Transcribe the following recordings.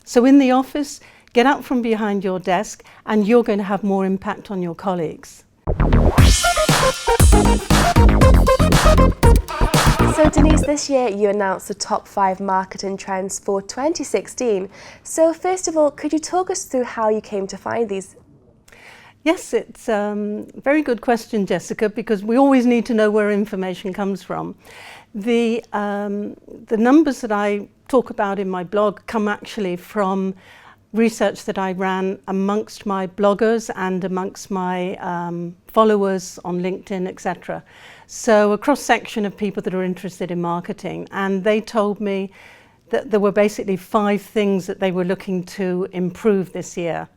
So in the office, get out from behind your desk and you're going to have more impact on your colleagues. So Denyse, this year you announced the top 5 marketing trends for 2016. So first of all, could you talk us through how you came to find these? Yes, it's a very good question, Jessica, because we always need to know where information comes from. The numbers that I talk about in my blog come actually from research that I ran amongst my bloggers and amongst my followers on LinkedIn, etc. So a cross-section of people that are interested in marketing, and they told me that there were basically 5 things that they were looking to improve this year.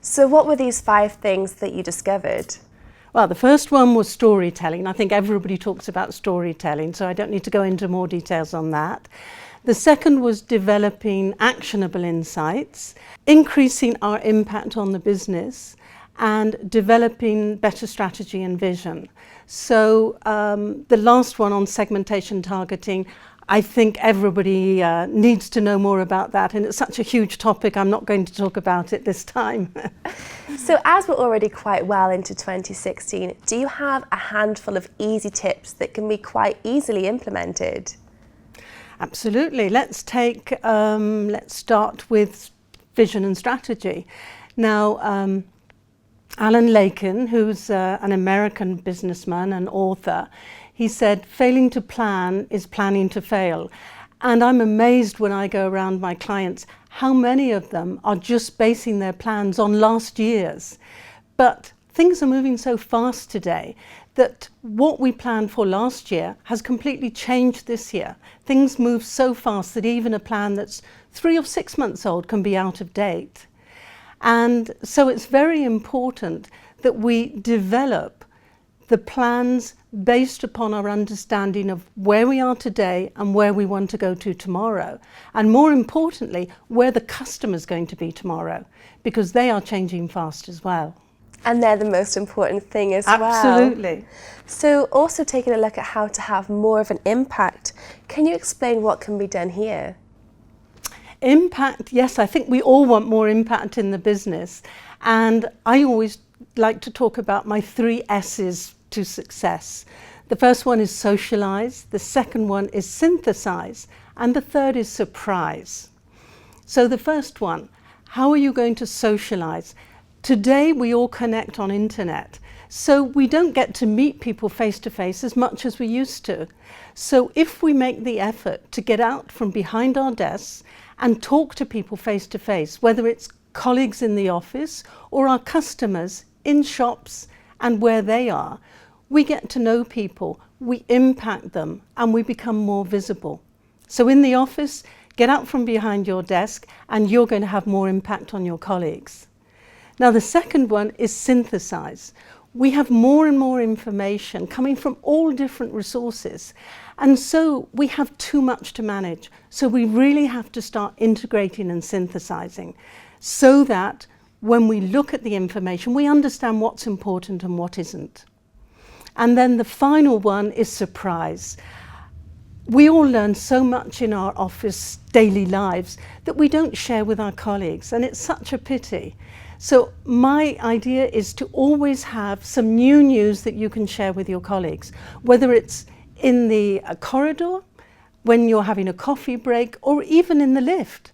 So what were these 5 things that you discovered? Well, the first one was storytelling. I think everybody talks about storytelling, so I don't need to go into more details on that. The second was developing actionable insights, increasing our impact on the business, and developing better strategy and vision. So the last one on segmentation targeting, I think everybody needs to know more about that, and it's such a huge topic, I'm not going to talk about it this time. So as we're already quite well into 2016, do you have a handful of easy tips that can be quite easily implemented? Absolutely. Let's start with vision and strategy. Now, Alan Lakin, who's an American businessman and author, he said, failing to plan is planning to fail. And I'm amazed when I go around my clients how many of them are just basing their plans on last year's. But things are moving so fast today that what we planned for last year has completely changed this year. Things move so fast that even a plan that's 3 or 6 months old can be out of date. And so it's very important that we develop the plans based upon our understanding of where we are today and where we want to go to tomorrow. And more importantly, where the customer's going to be tomorrow, because they are changing fast as well. And they're the most important thing as well. Absolutely. So also taking a look at how to have more of an impact, can you explain what can be done here? Impact, yes, I think we all want more impact in the business. And I always like to talk about my 3 S's to success. The first one is socialize, the second one is synthesize, and the third is surprise. So the first one, how are you going to socialize? Today we all connect on internet, so we don't get to meet people face to face as much as we used to. So if we make the effort to get out from behind our desks and talk to people face to face, whether it's colleagues in the office or our customers in shops and where they are, we get to know people, we impact them, and we become more visible. So in the office, get out from behind your desk and you're going to have more impact on your colleagues. Now the second one is synthesize. We have more and more information coming from all different resources, and so we have too much to manage. So we really have to start integrating and synthesizing so that when we look at the information, we understand what's important and what isn't. And then the final one is surprise. We all learn so much in our office daily lives that we don't share with our colleagues, and it's such a pity. So my idea is to always have some new news that you can share with your colleagues, whether it's in the corridor, when you're having a coffee break, or even in the lift.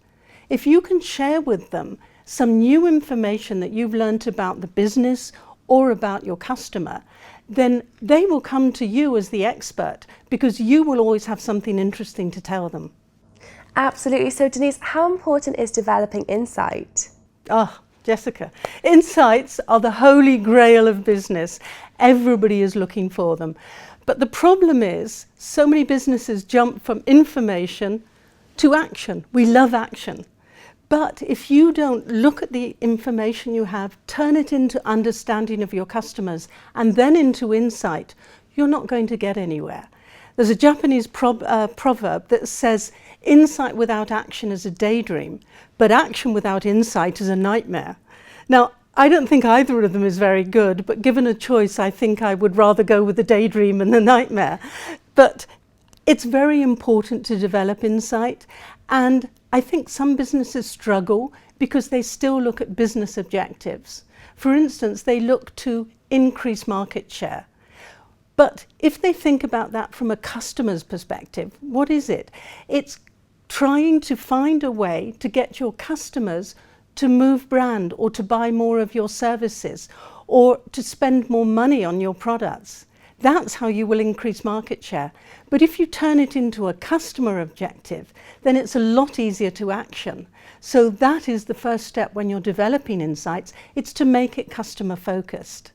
If you can share with them some new information that you've learned about the business or about your customer, then they will come to you as the expert because you will always have something interesting to tell them. Absolutely. So Denyse, how important is developing insight? Oh, Jessica, insights are the holy grail of business. Everybody is looking for them. But the problem is, so many businesses jump from information to action. We love action. But if you don't look at the information you have, turn it into understanding of your customers and then into insight, you're not going to get anywhere. There's a Japanese proverb that says, insight without action is a daydream, but action without insight is a nightmare. Now, I don't think either of them is very good, but given a choice, I think I would rather go with the daydream and the nightmare. But it's very important to develop insight, and I think some businesses struggle because they still look at business objectives. For instance, they look to increase market share. But if they think about that from a customer's perspective, what is it? It's trying to find a way to get your customers to move brand or to buy more of your services or to spend more money on your products. That's how you will increase market share. But if you turn it into a customer objective, then it's a lot easier to action. So that is the first step when you're developing insights. It's to make it customer focused.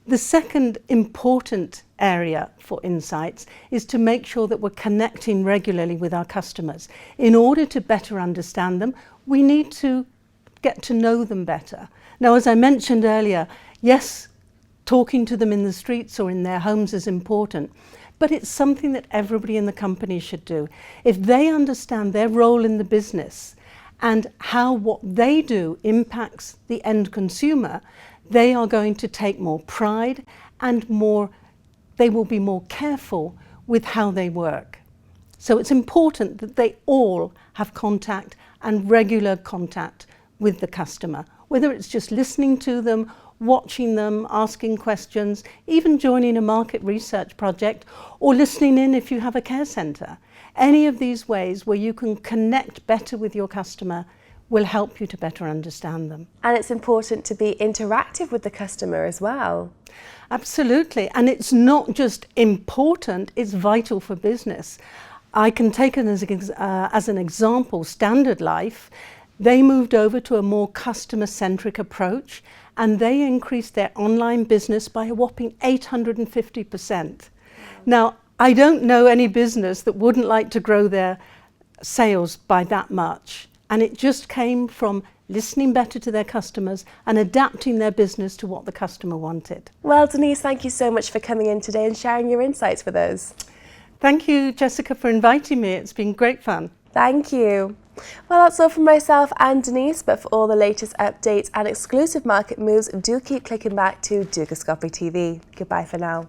The second important area for insights is to make sure that we're connecting regularly with our customers. In order to better understand them, we need to get to know them better. Now, as I mentioned earlier, yes, talking to them in the streets or in their homes is important, but it's something that everybody in the company should do. If they understand their role in the business and how what they do impacts the end consumer, they are going to take more pride and they will be more careful with how they work. So it's important that they all have contact and regular contact with the customer, whether it's just listening to them, watching them, asking questions, even joining a market research project or listening in if you have a care centre. Any of these ways where you can connect better with your customer will help you to better understand them. And it's important to be interactive with the customer as well. Absolutely, and it's not just important, it's vital for business. I can take it as an example, Standard Life. They moved over to a more customer-centric approach and they increased their online business by a whopping 850%. Now, I don't know any business that wouldn't like to grow their sales by that much. And it just came from listening better to their customers and adapting their business to what the customer wanted. Well, Denyse, thank you so much for coming in today and sharing your insights with us. Thank you, Jessica, for inviting me. It's been great fun. Thank you. Well, that's all from myself and Denyse, but for all the latest updates and exclusive market moves, do keep clicking back to Dukascopy TV. Goodbye for now.